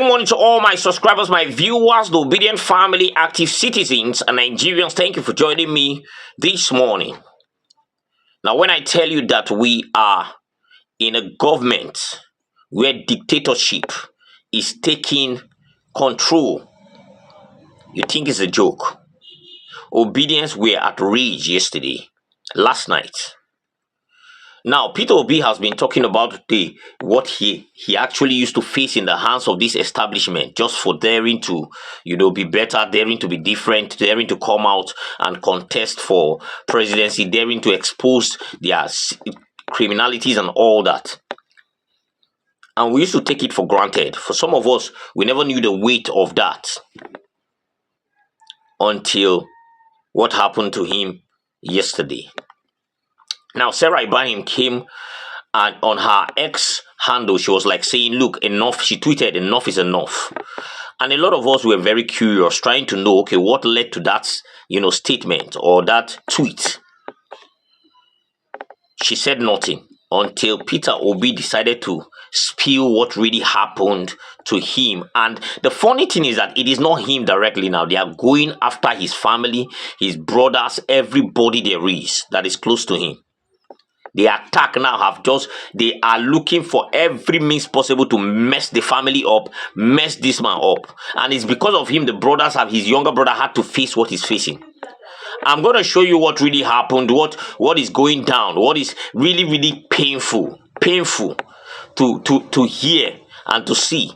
good morning to all my subscribers, my viewers, the obedient family, active citizens, and Nigerians. Thank you for joining me this morning. Now, when I tell you that we are in a government where dictatorship is taking control, you think it's a joke. Obedience were at rage yesterday, last night. Now, Peter Obi has been talking about what he actually used to face in the hands of this establishment, just for daring to, be better, daring to be different, daring to come out and contest for presidency, daring to expose their criminalities and all that. And we used to take it for granted. For some of us, we never knew the weight of that until what happened to him yesterday. Now, Sarah Ibrahim came and on her X handle, she was like saying, look, enough. She tweeted, enough is enough. And a lot of us were very curious, trying to know, okay, what led to that, statement or that tweet. She said nothing until Peter Obi decided to spill what really happened to him. And the funny thing is that it is not him directly now. They are going after his family, his brothers, everybody there is that is close to him. The attack now they are looking for every means possible to mess the family up, mess this man up. And it's because of him, his younger brother had to face what he's facing. I'm going to show you what really happened, what is going down, what is really, really painful to hear and to see.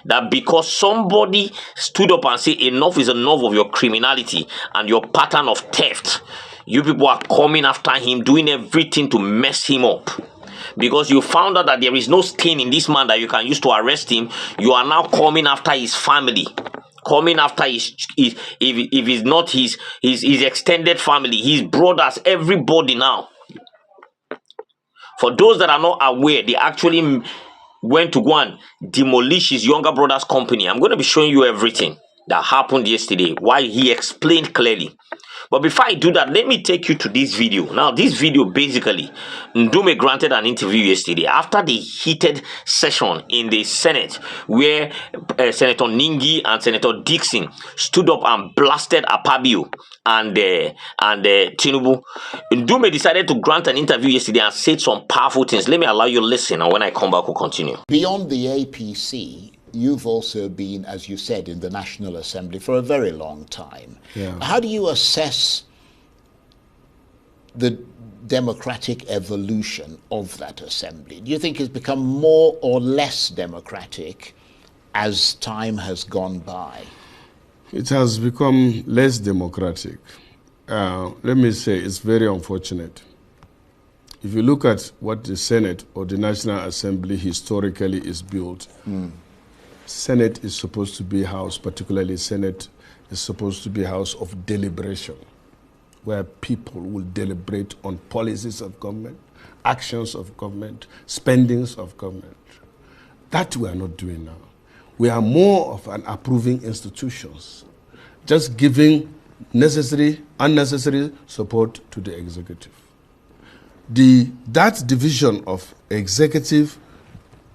That because somebody stood up and said, enough is enough of your criminality and your pattern of theft. You people are coming after him, doing everything to mess him up. Because you found out that there is no stain in this man that you can use to arrest him. You are now coming after his family. Coming after if it's not his extended family, his brothers, everybody now. For those that are not aware, they actually went to go and demolish his younger brother's company. I'm going to be showing you everything that happened yesterday, why he explained clearly. But before I do that, let me take you to this video. Now, this video basically, Ndume granted an interview yesterday after the heated session in the Senate where Senator Ningi and Senator Dixon stood up and blasted Akpabio and Tinubu. Ndume decided to grant an interview yesterday and said some powerful things. Let me allow you to listen, and when I come back, we'll continue. Beyond the APC, you've also been, as you said, in the National Assembly for a very long time. Yeah. How do you assess the democratic evolution of that assembly? Do you think it's become more or less democratic as time has gone by? It has become less democratic. Let me say it's very unfortunate. If you look at what the Senate or the National Assembly historically is built, Senate is supposed to be a house, particularly Senate is supposed to be a house of deliberation, where people will deliberate on policies of government, actions of government, spendings of government. That we are not doing now. We are more of an approving institutions, just giving necessary, unnecessary support to the executive. That division of executive,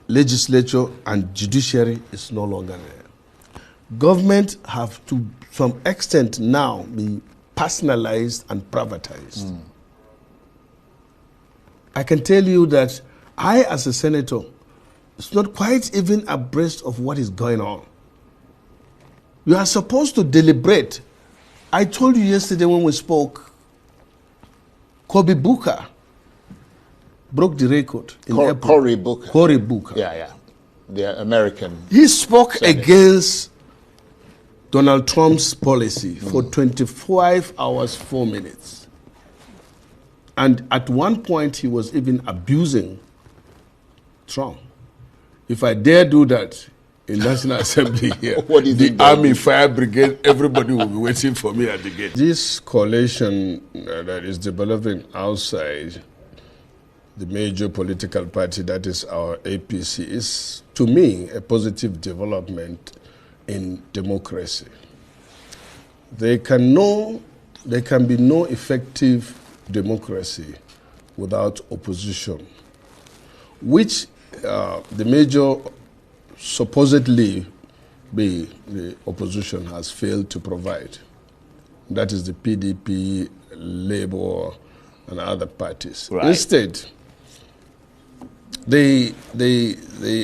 legislature and judiciary is no longer there. Government have to some extent now be personalized and privatized. I can tell you that I, as a senator, is not quite even abreast of what is going on. You are supposed to deliberate. I told you yesterday when we spoke, Cory Booker broke the record in Cory Booker. Cory Booker. Yeah. The American. He spoke Senate. against Donald Trump's policy for 25 hours, 4 minutes. And at one point, he was even abusing Trump. If I dare do that in National Assembly here, the Army, Fire Brigade, everybody will be waiting for me at the gate. This coalition that is developing outside the major political party, that is our APC, is, to me, a positive development in democracy. There can be no effective democracy without opposition, which the major supposedly B, the opposition has failed to provide. That is the PDP, Labour, and other parties. Right. Instead, they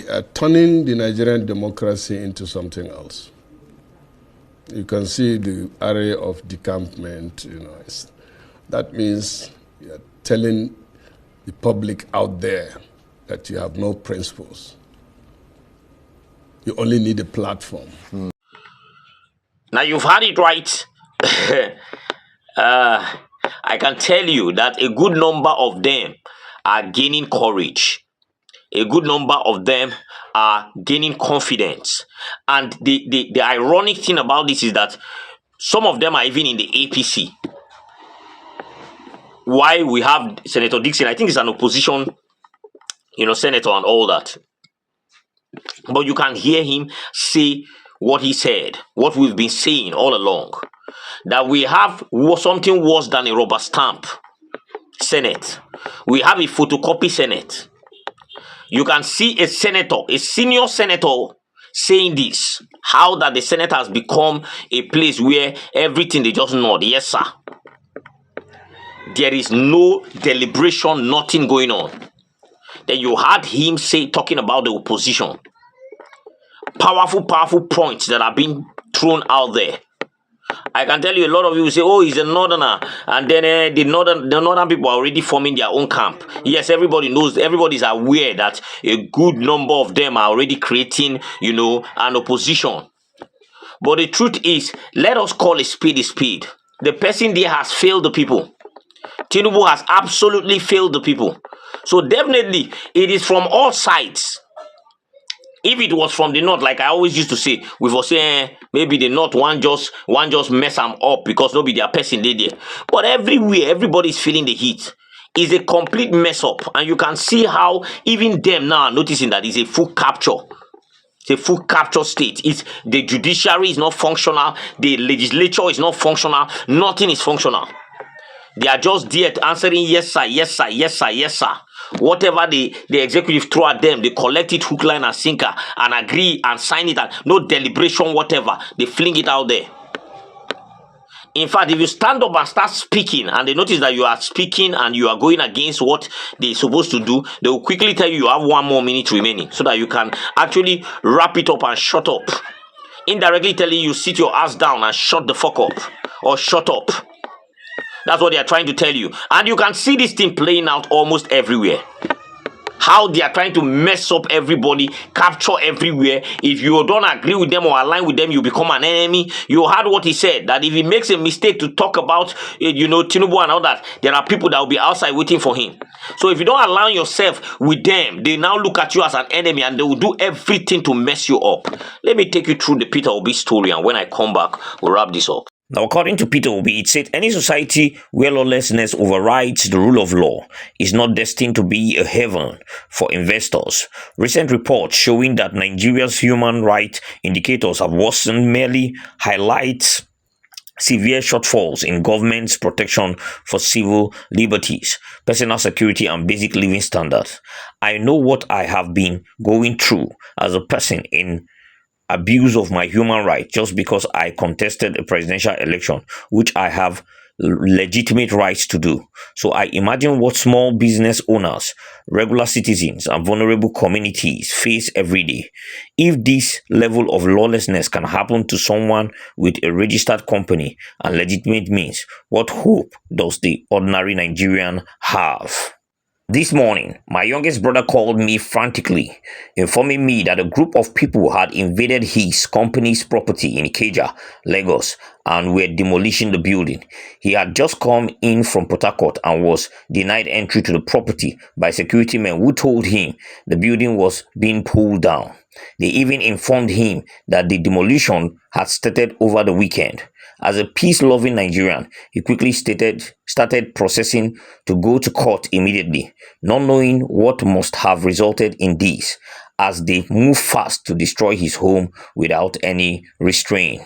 are turning the Nigerian democracy into something else. You can see the area of decampment, that means you're telling the public out there that you have no principles. You only need a platform. Now you've had it right. I can tell you that a good number of them are gaining courage. A good number of them are gaining confidence. And the ironic thing about this is that some of them are even in the APC. Why we have Senator Dixon, I think he's an opposition, senator and all that. But you can hear him say what he said, what we've been saying all along, that we have something worse than a rubber stamp Senate. We have a photocopy Senate. You can see a senator, a senior senator, saying this, how that the Senate has become a place where everything they just nod, yes sir. There is no deliberation, nothing going on. Then you heard him talking about the opposition. Powerful points that are being thrown out there. I can tell you a lot of you will say, oh, he's a northerner. And then the northern people are already forming their own camp. Yes, everybody knows, everybody's aware that a good number of them are already creating, an opposition. But the truth is, let us call a spade a spade. The person there has failed the people. Tinubu has absolutely failed the people. So definitely, it is from all sides. If it was from the north, like I always used to say, we will say maybe the north one just mess them up because nobody their person did there. But everywhere, everybody's feeling the heat. It's a complete mess up, and you can see how even them now are noticing that it's a full capture. It's a full capture state. It's the judiciary is not functional, the legislature is not functional, nothing is functional. They are just there answering yes sir, yes sir, yes sir, yes sir. Whatever the executive throw at them, they collect it hook, line, and sinker and agree and sign it, and no deliberation, whatever. They fling it out there. In fact, if you stand up and start speaking and they notice that you are speaking and you are going against what they're supposed to do, they will quickly tell you have 1 more minute remaining so that you can actually wrap it up and shut up. Indirectly telling you sit your ass down and shut the fuck up or shut up. That's what they are trying to tell you. And you can see this thing playing out almost everywhere. How they are trying to mess up everybody, capture everywhere. If you don't agree with them or align with them, you become an enemy. You heard what he said, that if he makes a mistake to talk about, Tinubu and all that, there are people that will be outside waiting for him. So if you don't align yourself with them, they now look at you as an enemy and they will do everything to mess you up. Let me take you through the Peter Obi story, and when I come back, we'll wrap this up. Now, according to Peter Obi, it said any society where lawlessness overrides the rule of law is not destined to be a haven for investors. Recent reports showing that Nigeria's human rights indicators have worsened merely highlights severe shortfalls in government's protection for civil liberties, personal security, and basic living standards. I know what I have been going through as a person in abuse of my human rights just because I contested a presidential election, which I have legitimate rights to do. So I imagine what small business owners, regular citizens, and vulnerable communities face every day. If this level of lawlessness can happen to someone with a registered company and legitimate means, what hope does the ordinary Nigerian have? This morning, my youngest brother called me frantically, informing me that a group of people had invaded his company's property in Ikeja, Lagos, and were demolishing the building. He had just come in from Port Harcourt and was denied entry to the property by security men who told him the building was being pulled down. They even informed him that the demolition had started over the weekend. As a peace-loving Nigerian, he quickly started processing to go to court immediately, not knowing what must have resulted in this, as they moved fast to destroy his home without any restraint.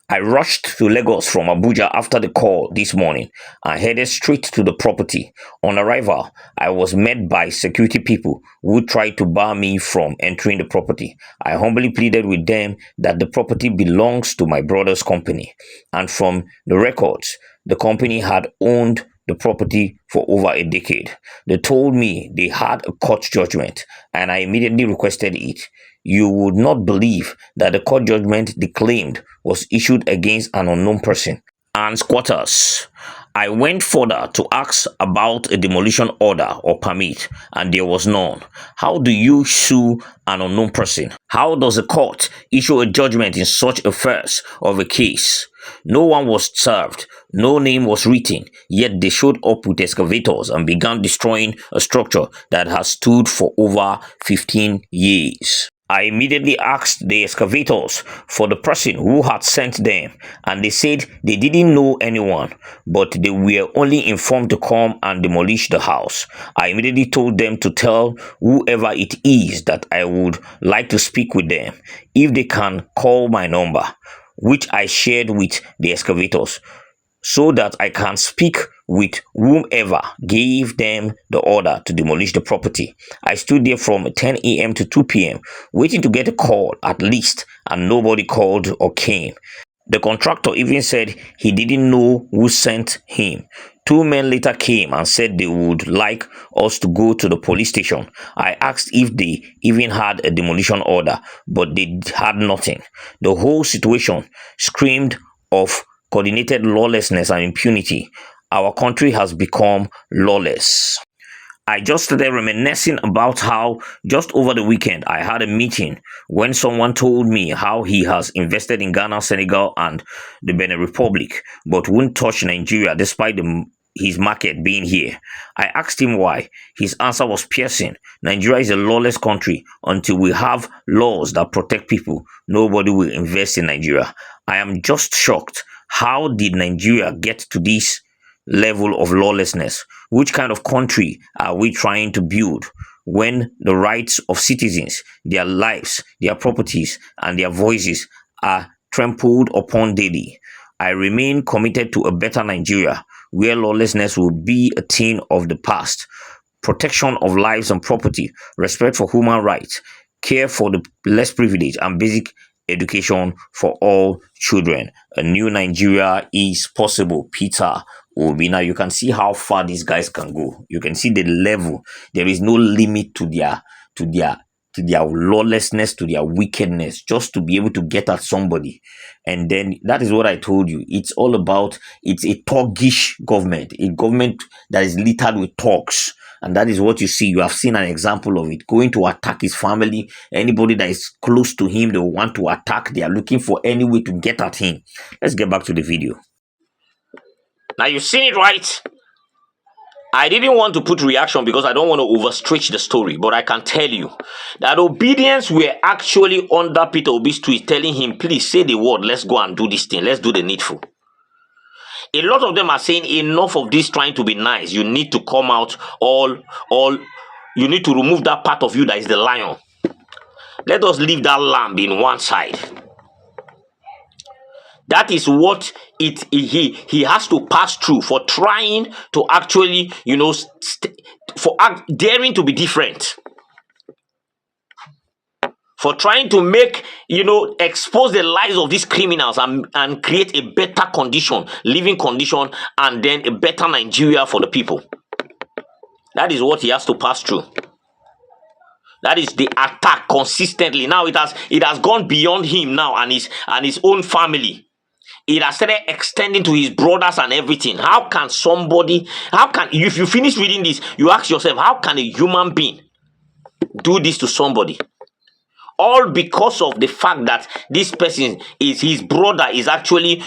I rushed to Lagos from Abuja after the call this morning and headed straight to the property. On arrival, I was met by security people who tried to bar me from entering the property. I humbly pleaded with them that the property belongs to my brother's company, and from the records, the company had owned the property for over a decade. They told me they had a court judgment, and I immediately requested it. You would not believe that the court judgment they claimed was issued against an unknown person and squatters. I went further to ask about a demolition order or permit, and there was none. How do you sue an unknown person? How does a court issue a judgment in such affairs of a case? No one was served, no name was written, yet they showed up with excavators and began destroying a structure that has stood for over 15 years. I immediately asked the excavators for the person who had sent them, and they said they didn't know anyone, but they were only informed to come and demolish the house. I immediately told them to tell whoever it is that I would like to speak with them, if they can call my number, which I shared with the excavators, so that I can speak with whomever gave them the order to demolish the property. I stood there from 10 a.m. to 2 p.m. waiting to get a call at least, and nobody called or came. The contractor even said he didn't know who sent him. 2 men later came and said they would like us to go to the police station. I asked if they even had a demolition order, but they had nothing. The whole situation screamed of coordinated lawlessness and impunity. Our country has become lawless. I just started reminiscing about how just over the weekend I had a meeting when someone told me how he has invested in Ghana, Senegal, and the Benin Republic, but won't touch Nigeria despite his market being here. I asked him why. His answer was piercing. Nigeria is a lawless country. Until we have laws that protect people, nobody will invest in Nigeria. I am just shocked. How did Nigeria get to this level of lawlessness? Which kind of country are we trying to build when the rights of citizens, their lives, their properties, and their voices are trampled upon daily? I remain committed to a better Nigeria where lawlessness will be a thing of the past. Protection of lives and property, respect for human rights, care for the less privileged, and basic education for all children. A new Nigeria is possible. Peter Obi. Now you can see how far these guys can go. You can see the level. There is no limit to their lawlessness, to their wickedness, just to be able to get at somebody. And then that is what I told you. It's all about, it's a thuggish government, a government that is littered with thugs. And that is what you see. You have seen an example of it. Going to attack his family. Anybody that is close to him, they want to attack. They are looking for any way to get at him. Let's get back to the video. Now you've seen it, right? I didn't want to put reaction because I don't want to overstretch the story, but I can tell you that obedience were actually under Peter Obi's tweet telling him, please say the word, let's go and do this thing, let's do the needful. A lot of them are saying enough of this trying to be nice. You need to come out all you need to remove that part of you that is the lion. Let us leave that lamb in one side. That is what he has to pass through for trying to actually, daring to be different. For trying to make, expose the lives of these criminals and create a better condition, living condition, and then a better Nigeria for the people. That is what he has to pass through. That is the attack consistently. Now it has gone beyond him now and his own family. It has started extending to his brothers and everything. If you finish reading this, you ask yourself, how can a human being do this to somebody? All because of the fact that this person is his brother is actually,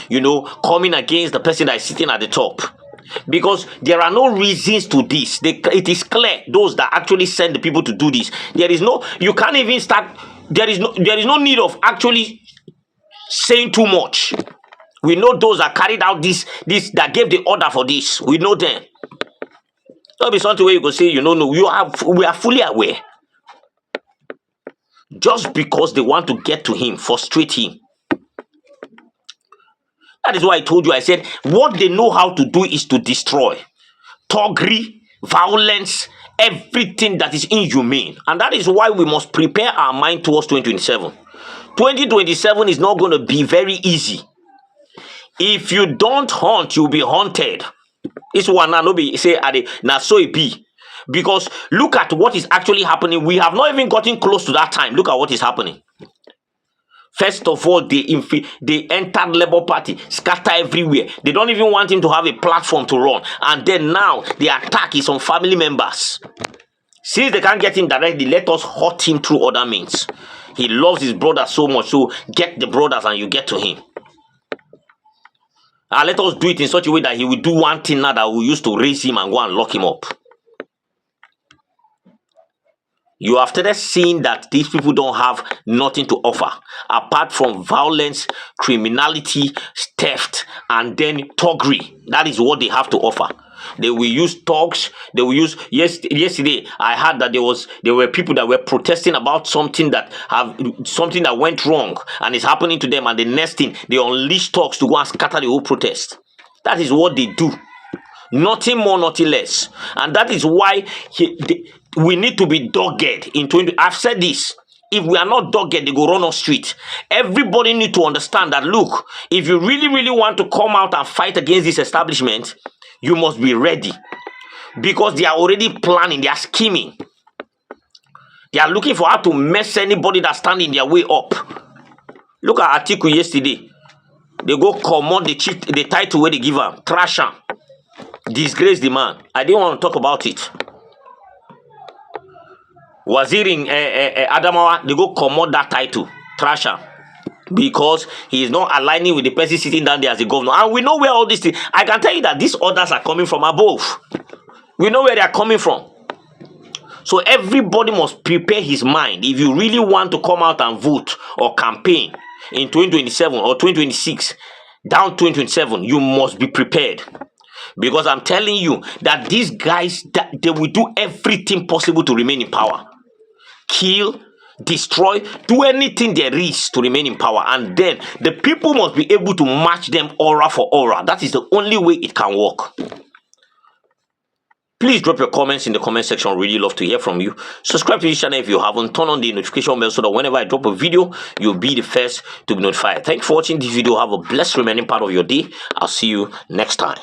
coming against the person that is sitting at the top. Because there are no reasons to this. It is clear, those that actually send the people to do this. You can't even start, there is no need of actually saying too much. We know those that carried out this that gave the order for this. We know them. Don't be something where you go say, we are fully aware. Just because they want to get to him, frustrate him. That is why I told you, I said, what they know how to do is to destroy. Thuggery, violence, everything that is inhumane. And that is why we must prepare our mind towards 2027. 2027 is not going to be very easy. If you don't hunt, you'll be hunted. This one now, no be say, na so it be. Because look at what is actually happening. We have not even gotten close to that time. Look at what is happening. First of all, they entered Labour Party, scatter everywhere. They don't even want him to have a platform to run. And then now, the attack is on family members. Since they can't get him directly, let us hurt him through other means. He loves his brothers so much, so get the brothers and you get to him. And let us do it in such a way that he will do one thing now that we used to raise him and go and lock him up. You have started seeing that these people don't have nothing to offer apart from violence, criminality, theft, and then thuggery. That is what they have to offer. They will use thugs. They will use. Yesterday, I heard that there were people that were protesting about something that went wrong and is happening to them. And the next thing, they unleash thugs to go and scatter the whole protest. That is what they do. Nothing more, nothing less. And that is why we need to be dogged in 20. I've said this. If we are not dogged, they go run on street. Everybody need to understand that, look, if you really, really want to come out and fight against this establishment, you must be ready. Because they are already planning, they are scheming. They are looking for how to mess anybody that's standing their way up. Look at Atiku yesterday. They go command the title where they give him. Trash him. Disgrace the man. I didn't want to talk about it. Wazirin Adamawa, they go command that title. Trash him. Because he is not aligning with the person sitting down there as a governor. And we know where all these things. I can tell you that these orders are coming from above. We know where they are coming from. So everybody must prepare his mind. If you really want to come out and vote or campaign in 2027 or 2026, down 2027, you must be prepared. Because I'm telling you that these guys, they will do everything possible to remain in power. Kill, destroy, do anything there is to remain in power. And then the people must be able to match them aura for aura. That is the only way it can work. Please drop your comments in the comment section. Really love to hear from you. Subscribe to this channel if you haven't. Turn on the notification bell so that whenever I drop a video, you'll be the first to be notified. Thank you for watching this video. Have a blessed remaining part of your day. I'll see you next time.